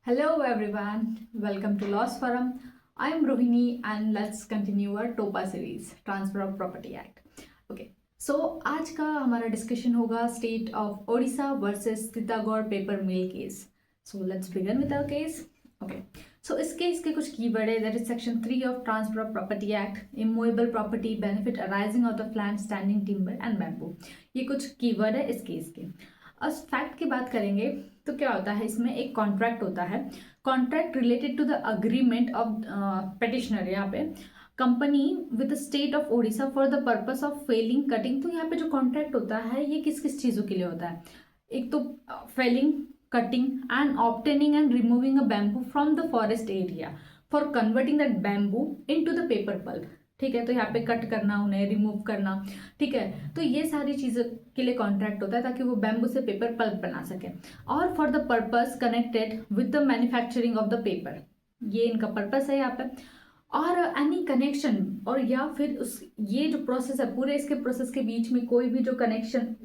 Hello everyone, welcome to Laws Forum. I am Rohini and let's continue our TOPA series, Transfer of Property Act. Okay, so आज का हमारा discussion होगा state of Odisha versus Titaghur paper mill case. So let's begin with our case. Okay, so इस case के कुछ keyword है. That is section 3 of Transfer of Property Act, immovable property benefit arising out of land, standing timber and bamboo. ये कुछ keyword है इस case के. अब फैक्ट की बात करेंगे तो क्या होता है, इसमें एक कॉन्ट्रैक्ट होता है. Contract related to the agreement of petitioner, यहाँ पे company with state of Odisha for the purpose of felling cutting. तो यहाँ पे जो कॉन्ट्रैक्ट होता है ये किस किस चीज़ों के लिए होता है. एक तो felling, cutting and obtaining and removing a bamboo from the forest area for converting that bamboo into the paper pulp. ठीक है, तो यहाँ पे कट करना, उन्हें रिमूव करना. ठीक है, तो ये सारी चीज़ों के लिए कॉन्ट्रैक्ट होता है ताकि वो बैम्बू से पेपर पल्प बना सके. और for the purpose connected with the manufacturing of the paper, ये इनका पर्पस है यहाँ पे. और एनी कनेक्शन, और या फिर उस ये जो प्रोसेस है पूरे इसके प्रोसेस के बीच में कोई भी जो कनेक्शन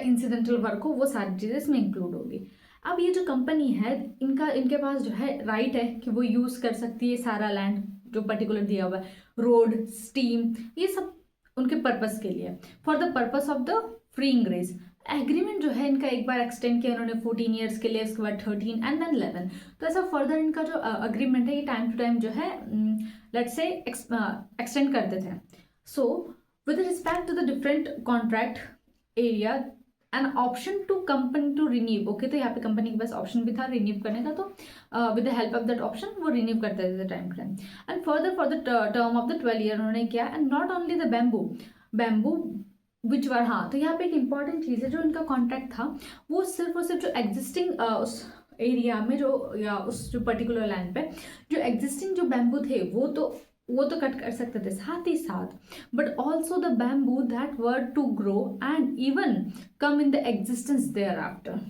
इंसिडेंटल वर्क हो, वो सारी चीज़ें इसमें इंक्लूड होगी. अब ये जो कंपनी है इनके पास जो है राइट है कि वो यूज़ कर सकती है सारा लैंड जो पर्टिकुलर दिया हुआ है, रोड, स्टीम, ये सब उनके पर्पस के लिए, for the purpose of the freeing race. Agreement जो है इनका एक बार एक्सटेंड किया उन्होंने 14 ईयर्स के लिए, उसके बाद 13 एंड देन 11. तो ऐसा फर्दर इनका जो अग्रीमेंट है ये टाइम टू टाइम जो है लेट्स से एक्सटेंड करते थे. So with respect to the different contract area an option to company to renew. Okay, तो यहाँ पे कंपनी के पास ऑप्शन भी था रिन्यू करने का, तो with the help of that option वो रिन्यू करते थे time to time. And further for the term of the 12 year उन्होंने किया. And not only the bamboo which were, हाँ, तो यहाँ पे एक इंपॉर्टेंट चीज़ है, जो इनका कॉन्ट्रैक्ट था वो सिर्फ और सिर्फ जो एग्जिस्टिंग उस एरिया में जो या उस जो पर्टिकुलर लैंड पे जो एग्जिस्टिंग जो बैम्बू थे वो तो कट कर सकते थे, साथ ही साथ but also the bamboo that were to grow and even come in the existence there after.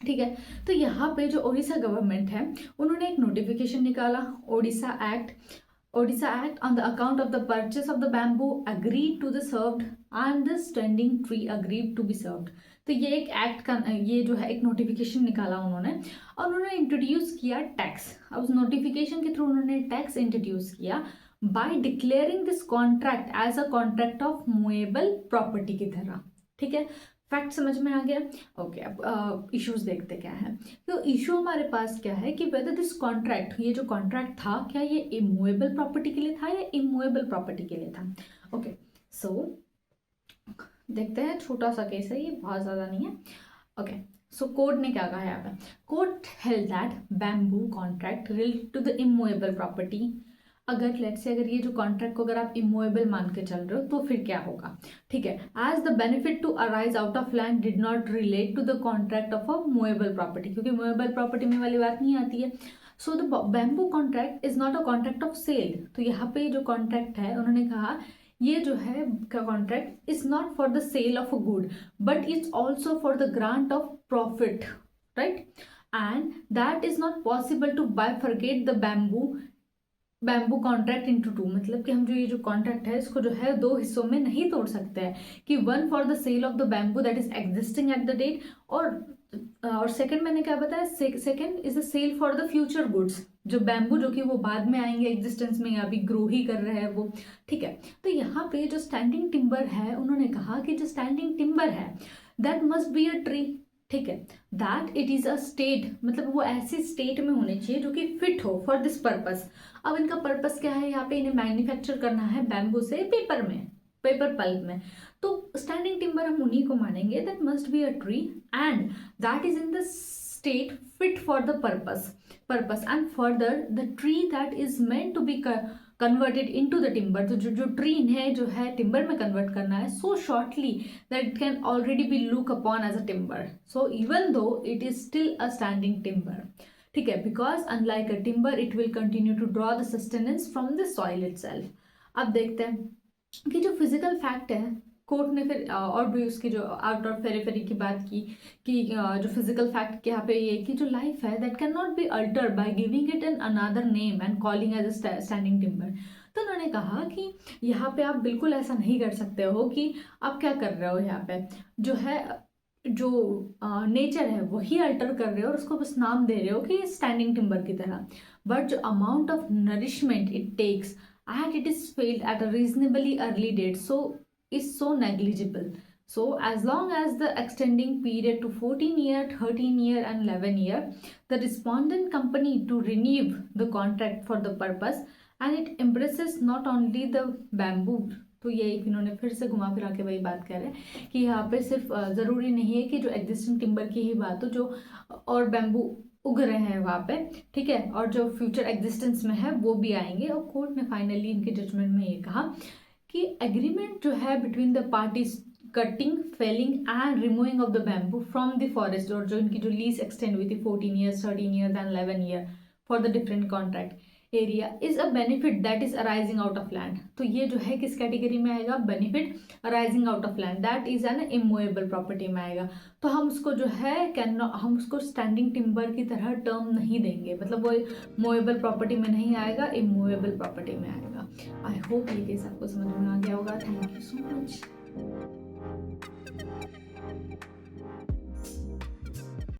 ठीक है, तो यहाँ पे जो ओडिशा गवर्नमेंट है उन्होंने एक नोटिफिकेशन निकाला, Odisha act on the account of the purchase of the bamboo agreed to the served and the standing tree agreed to be served. तो ये एक एक्ट का ये जो है एक नोटिफिकेशन निकाला उन्होंने, और उन्होंने इंट्रोड्यूस किया टैक्स. अब उस नोटिफिकेशन के थ्रू उन्होंने टैक्स इंट्रोड्यूस किया by declaring this contract as a contract of movable property की तरह. ठीक है, फैक्ट समझ में आ गया. ओके, अब इश्यूज देखते क्या है. तो इशू हमारे पास क्या है कि वेदर दिस कॉन्ट्रैक्ट, ये जो कॉन्ट्रैक्ट था क्या ये इमूवेबल प्रॉपर्टी के लिए था या इमूवेबल प्रॉपर्टी के लिए था. ओके, सो देखते हैं, छोटा सा केस है ये, बहुत ज़्यादा नहीं है. ओके, सो कोर्ट ने क्या कहा यहाँ पे. Court held that bamboo contract related to the immovable property. अगर लेट्स से अगर ये जो कॉन्ट्रैक्ट को अगर आप इमूवेबल मान के चल रहे हो तो फिर क्या होगा. ठीक है, as the benefit to arise out of land did not relate to the contract of a movable property, क्योंकि मूवेबल प्रॉपर्टी में वाली बात नहीं आती है. So the bamboo contract is not a contract of sale. तो यहाँ पे जो कॉन्ट्रैक्ट है उन्होंने कहा ये जो है का contract is not for the sale of a good but it's also for the grant of profit, right. And that is not possible to bifurcate the bamboo contract into two. मतलब कि हम जो ये जो कॉन्ट्रैक्ट है इसको जो है दो हिस्सों में नहीं तोड़ सकते हैं, कि one for the sale of the bamboo that is existing at the date, और सेकंड मैंने क्या बताया, second is the sale for the future goods, जो बैम्बू जो कि वो बाद में आएंगे एग्जिस्टेंस में या अभी ग्रो ही कर रहे हैं वो. ठीक है, तो यहाँ पे जो स्टैंडिंग टिम्बर है उन्होंने कहा कि जो स्टैंडिंग टिम्बर है that must be a tree. ठीक है, that it is a state, मतलब वो ऐसी स्टेट में होने चाहिए जो कि फिट हो फॉर दिस पर्पस. अब इनका पर्पस क्या है, यहाँ पे इन्हें मैन्युफैक्चर करना है बैम्बू से पेपर पल्प में. तो स्टैंडिंग टिम्बर हम उन्हीं को मानेंगे that must be a tree and that is in the state fit for the purpose and further the tree that is meant to be converted into the timber. तो जो tree इन्हें जो है timber में कन्वर्ट करना है so shortly that it can already be look upon as a timber. So even though it is still a standing timber. ठीक है, because unlike a timber it will continue to draw the sustenance from the soil itself. अब देखते हैं कि जो physical fact है, court ने फिर और भी उसकी जो आउट ऑफ पेरिफेरी की बात की कि जो फिजिकल फैक्ट के यहाँ पे ये कि जो लाइफ है that can not be altered by giving it an another name and calling as a standing timber. तो उन्होंने कहा कि यहाँ पे आप बिल्कुल ऐसा नहीं कर सकते हो कि आप क्या कर रहे हो, यहाँ पे जो है जो नेचर है वही अल्टर कर रहे हो और उसको बस नाम दे रहे हो कि स्टैंडिंग टिम्बर की तरह, बट जो amount of nourishment it takes and it is felled at a reasonably early date so is so negligible. So as long as the extending period to 14 year, 13 year and 11 year, the respondent company to renew the contract for the purpose and it embraces not only the bamboo. तो ये एक इन्होंने फिर से घुमा फिरा के वही बात कह रहे हैं कि यहाँ पे सिर्फ ज़रूरी नहीं है कि जो एग्जिस्टिंग टिम्बर की ही बात हो, जो और बैम्बू उग रहे हैं वहाँ पे, ठीक है, और जो फ्यूचर एग्जिस्टेंस में है वो भी आएंगे। और कोर्ट ने फाइनली इनके जजमेंट में ये कहा कि एग्रीमेंट जो है between the parties cutting, felling and removing of the bamboo from the forest, और जो इनकी जो लीज एक्सटेंड हुई थी 14 years, 13 years and 11 year for the different contract area is a benefit that is arising out of land. तो ये जो है किस कैटेगरी में आएगा? Benefit arising out of land, that is an immovable property में आएगा। तो हम उसको जो है हम उसको स्टैंडिंग टिम्बर की तरह टर्म नहीं देंगे, मतलब वो मूवेबल प्रॉपर्टी में नहीं आएगा, इमूवेबल प्रॉपर्टी में आएगा। आई होप ये केस आपको समझ में आ गया होगा। Thank you so much.